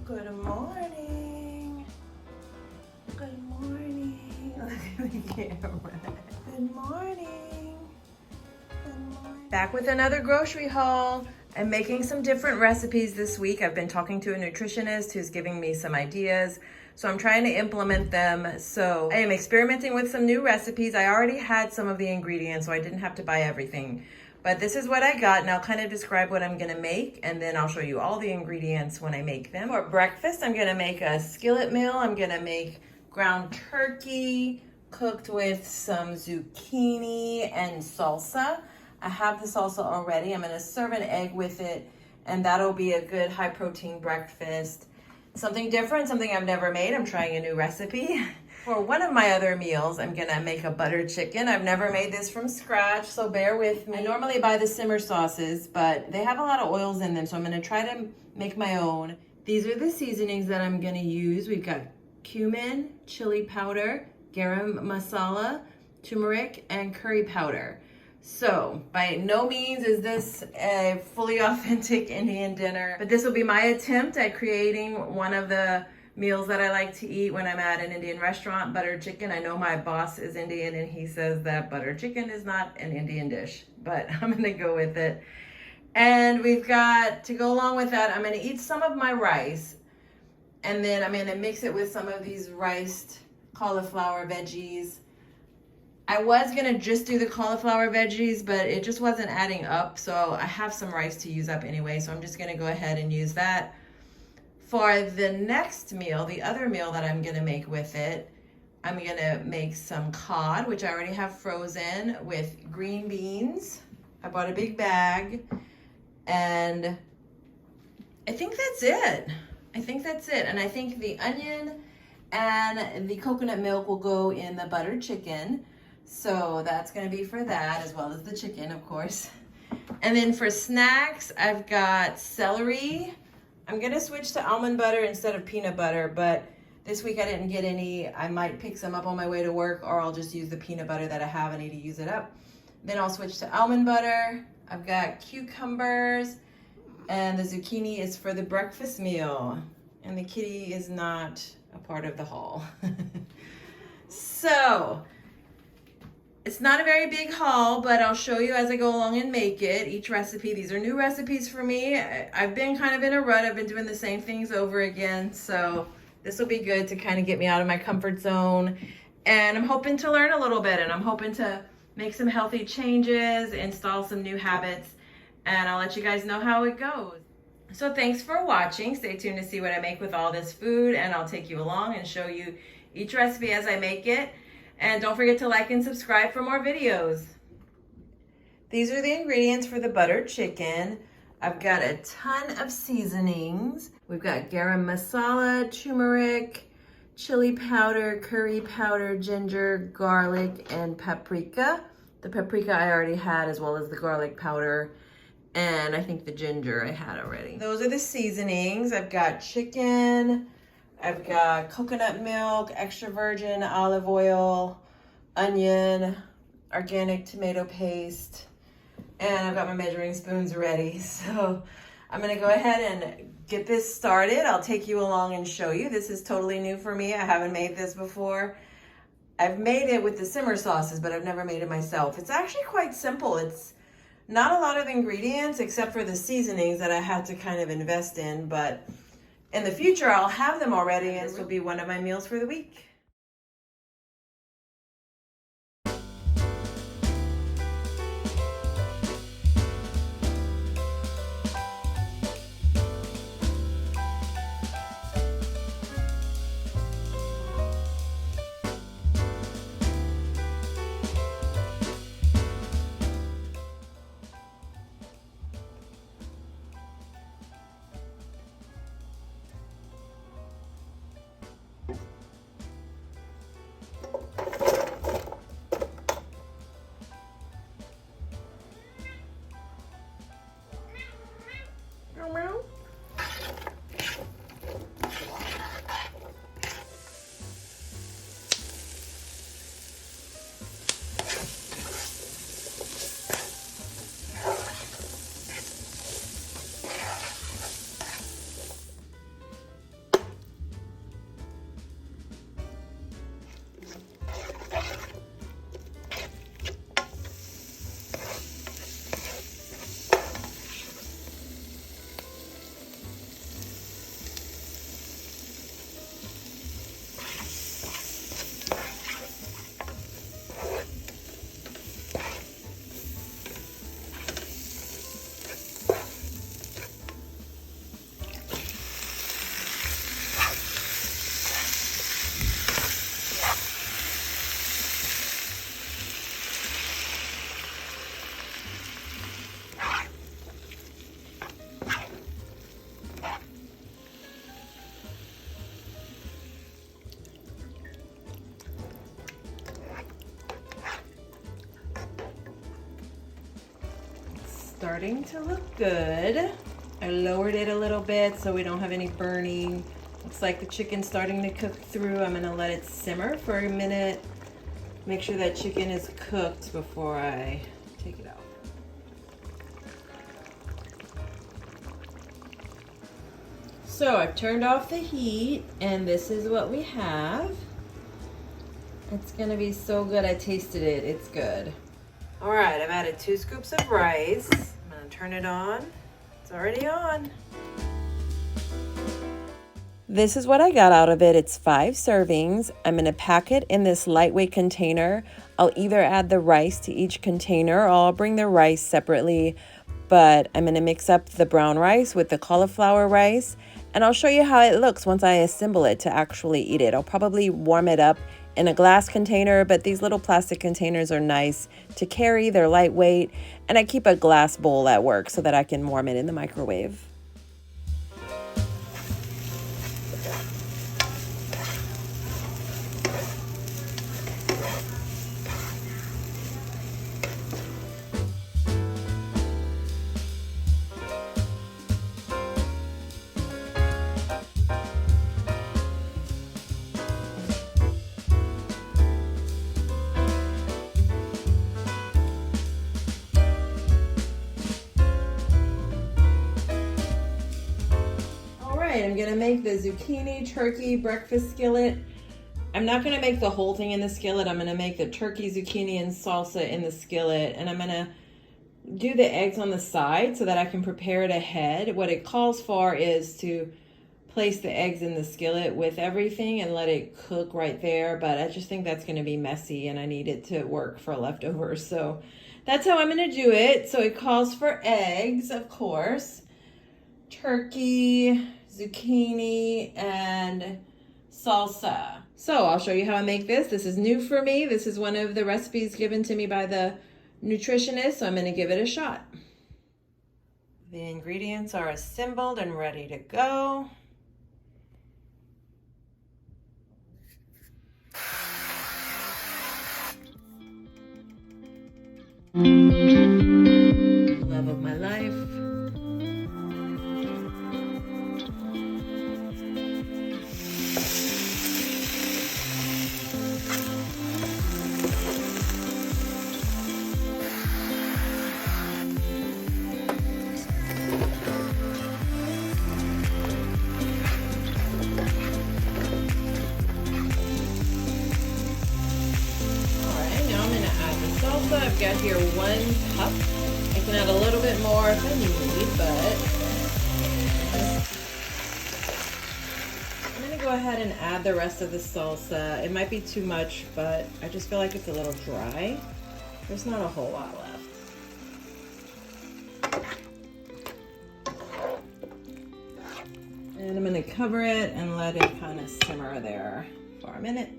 Good morning. Good morning. Look at the camera. Good morning. Good morning. Back with another grocery haul. I'm making some different recipes this week. I've been talking to a nutritionist who's giving me some ideas. So I'm trying to implement them. So I am experimenting with some new recipes. I already had some of the ingredients, so I didn't have to buy everything. But this is what I got, and I'll kind of describe what I'm gonna make, and then I'll show you all the ingredients when I make them. For breakfast, I'm gonna make a skillet meal. I'm gonna make ground turkey cooked with some zucchini and salsa. I have the salsa already. I'm gonna serve an egg with it, and that'll be a good high protein breakfast. Something different, something I've never made. I'm trying a new recipe. For one of my other meals, I'm gonna make a butter chicken. I've never made this from scratch, so bear with me. I normally buy the simmer sauces, but they have a lot of oils in them, so I'm gonna try to make my own. These are the seasonings that I'm gonna use. We've got cumin, chili powder, garam masala, turmeric, and curry powder. So, by no means is this a fully authentic Indian dinner, but this will be my attempt at creating one of the meals that I like to eat when I'm at an Indian restaurant, butter chicken. I know my boss is Indian and he says that butter chicken is not an Indian dish, but I'm gonna go with it. And we've got, to go along with that, I'm gonna eat some of my rice, and then I'm gonna mix it with some of these riced cauliflower veggies. I was gonna just do the cauliflower veggies, but it just wasn't adding up, so I have some rice to use up anyway, so I'm just gonna go ahead and use that. For the next meal, the other meal that I'm gonna make with it, I'm gonna make some cod, which I already have frozen, with green beans. I bought a big bag, and I think that's it. And I think the onion and the coconut milk will go in the buttered chicken. So that's gonna be for that, as well as the chicken, of course. And then for snacks, I've got celery. I'm gonna switch to almond butter instead of peanut butter, but this week I didn't get any. I might pick some up on my way to work, or I'll just use the peanut butter that I have. I need to use it up. Then I'll switch to almond butter. I've got cucumbers, and the zucchini is for the breakfast meal. And the kitty is not a part of the haul. So, it's not a very big haul, but I'll show you as I go along and make it. Each recipe, these are new recipes for me. I've been kind of in a rut. I've been doing the same things over again. So this will be good to kind of get me out of my comfort zone. And I'm hoping to learn a little bit, and I'm hoping to make some healthy changes, install some new habits, and I'll let you guys know how it goes. So thanks for watching. Stay tuned to see what I make with all this food, and I'll take you along and show you each recipe as I make it. And don't forget to like and subscribe for more videos. These are the ingredients for the buttered chicken. I've got a ton of seasonings. We've got garam masala, turmeric, chili powder, curry powder, ginger, garlic, and paprika. The paprika I already had, as well as the garlic powder, and I think the ginger I had already. Those are the seasonings. I've got chicken, I've got coconut milk, extra virgin olive oil, onion, organic tomato paste, and I've got my measuring spoons ready. So I'm gonna go ahead and get this started. I'll take you along and show you. This is totally new for me. I haven't made this before. I've made it with the simmer sauces, but I've never made it myself. It's actually quite simple. It's not a lot of ingredients except for the seasonings that I had to kind of invest in, but in the future, I'll have them already, and this will be one of my meals for the week. starting to look good. I lowered it a little bit so we don't have any burning. Looks like the chicken's starting to cook through. I'm gonna let it simmer for a minute. Make sure that chicken is cooked before I take it out. So I've turned off the heat and this is what we have. It's gonna be so good. I tasted it, it's good. All right, I've added 2 scoops of rice. I'm gonna turn it on. It's already on. This is what I got out of it. It's 5 servings. I'm gonna pack it in this lightweight container. I'll either add the rice to each container or I'll bring the rice separately, but I'm gonna mix up the brown rice with the cauliflower rice, and I'll show you how it looks once I assemble it to actually eat it. I'll probably warm it up in a glass container, but these little plastic containers are nice to carry. They're lightweight, and I keep a glass bowl at work so that I can warm it in the microwave. I'm gonna make the zucchini turkey breakfast skillet. I'm not gonna make the whole thing in the skillet. I'm gonna make the turkey zucchini and salsa in the skillet, and I'm gonna do the eggs on the side so that I can prepare it ahead. What it calls for is to place the eggs in the skillet with everything and let it cook right there, but I just think that's gonna be messy and I need it to work for leftovers. So that's how I'm gonna do it. So it calls for eggs, of course, turkey, zucchini, and salsa. So I'll show you how I make this. This is new for me. This is one of the recipes given to me by the nutritionist, so I'm gonna give it a shot. The ingredients are assembled and ready to go. Love of my life. I've got here 1 cup. I can add a little bit more if I need, but I'm gonna go ahead and add the rest of the salsa. It might be too much, but I just feel like it's a little dry. There's not a whole lot left. And I'm gonna cover it and let it kind of simmer there for a minute.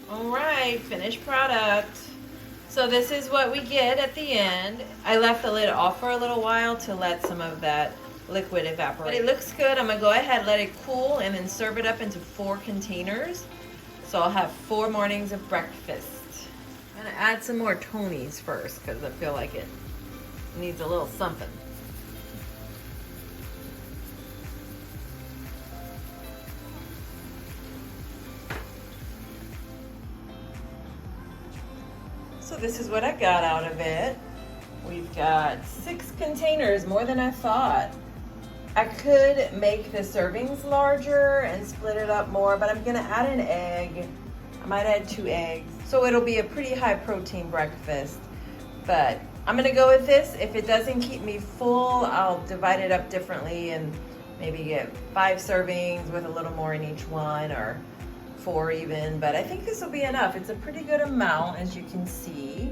All right, finished product. So this is what we get at the end. I left the lid off for a little while to let some of that liquid evaporate. But it looks good. I'm gonna go ahead, let it cool, and then serve it up into 4 containers. So I'll have 4 mornings of breakfast. I'm gonna add some more Tonys first because I feel like it needs a little something. So this is what I got out of it. We've got 6 containers, more than I thought. I could make the servings larger and split it up more, but I'm gonna add an egg. I might add 2 eggs. So it'll be a pretty high protein breakfast, but I'm gonna go with this. If it doesn't keep me full, I'll divide it up differently and maybe get 5 servings with a little more in each one, or 4 even, but I think this will be enough. It's a pretty good amount, as you can see.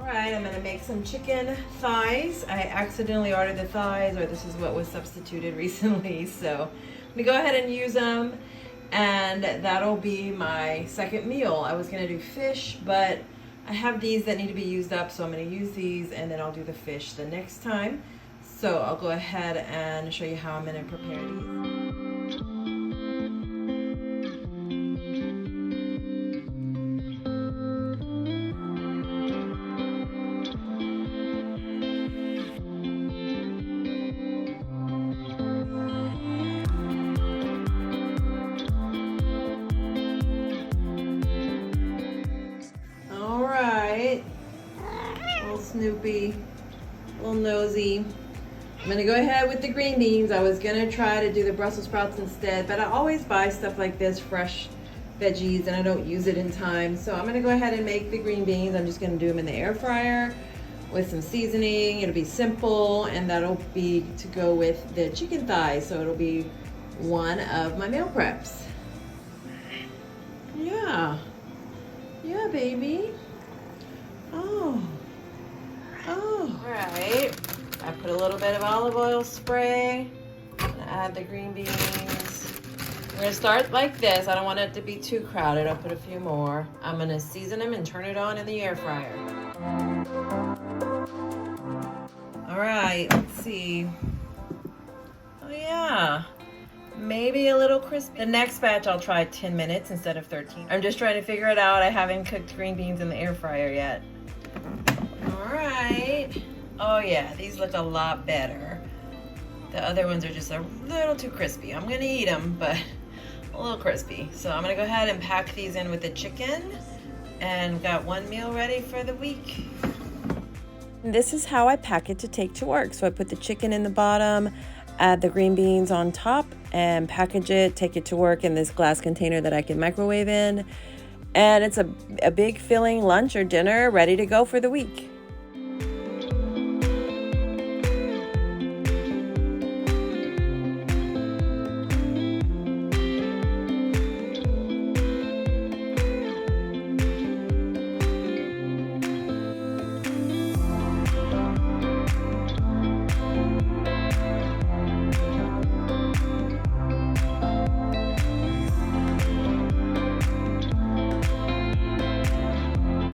right, I'm gonna make some chicken thighs. I accidentally ordered the thighs, or this is what was substituted recently, so let me go ahead and use them, and that'll be my second meal. I was gonna do fish, but I have these that need to be used up, so I'm gonna use these, and then I'll do the fish the next time. So I'll go ahead and show you how I'm gonna prepare these. Little Snoopy, little nosy. I'm gonna go ahead with the green beans. I was gonna try to do the Brussels sprouts instead, but I always buy stuff like this, fresh veggies, and I don't use it in time. So I'm gonna go ahead and make the green beans. I'm just gonna do them in the air fryer with some seasoning. It'll be simple, and that'll be to go with the chicken thighs. So it'll be one of my meal preps. Yeah, baby. Oh. All right. I put a little bit of olive oil spray. I'm gonna add the green beans. We're gonna start like this. I don't want it to be too crowded. I'll put a few more. I'm gonna season them and turn it on in the air fryer. All right, let's see. Oh yeah, maybe a little crispy. The next batch I'll try 10 minutes instead of 13. I'm just trying to figure it out. I haven't cooked green beans in the air fryer yet. All right. Oh yeah, these look a lot better. The other ones are just a little too crispy. I'm gonna eat them, but a little crispy. So I'm gonna go ahead and pack these in with the chicken, and got one meal ready for the week. This is how I pack it to take to work. So I put the chicken in the bottom, add the green beans on top, and package it, take it to work in this glass container that I can microwave in. And it's a big filling lunch or dinner ready to go for the week.